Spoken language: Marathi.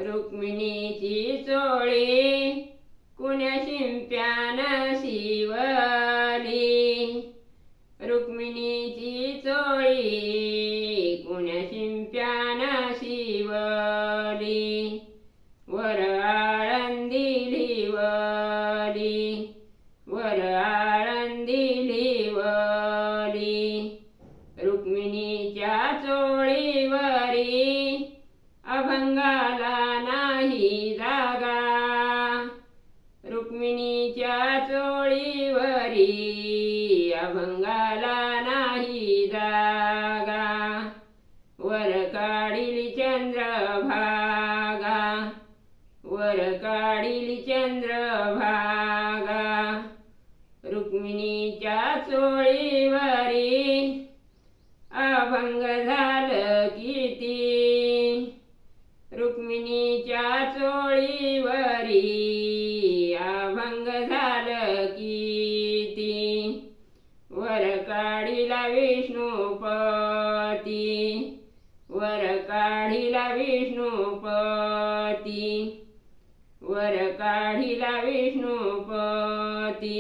रुक्मिणीची चोळी कुण्या शिंप्यान शिवली। रुक्मिणीची चोळी कुण्या शिंप्यान शिवली। वर आळंदी लिवली, वर आळंदी लिवली। रुक्मिणीच्या चोळीवरी अभंगाला नाही जागा। रुक्मिणीच्या चोळीवरी अभंगाला नाही जागा। वर काढिली चंद्रभागा, वर काढिली चंद्रभागा। रुक्मिणीच्या चोळीवरी अभंग झालं किती। रुक्मिणीच्या चोळीवरी अभंग झालं किती। वर काढिला विष्णुपती, वर काढिला विष्णुपती, वर काढिला विष्णुपती।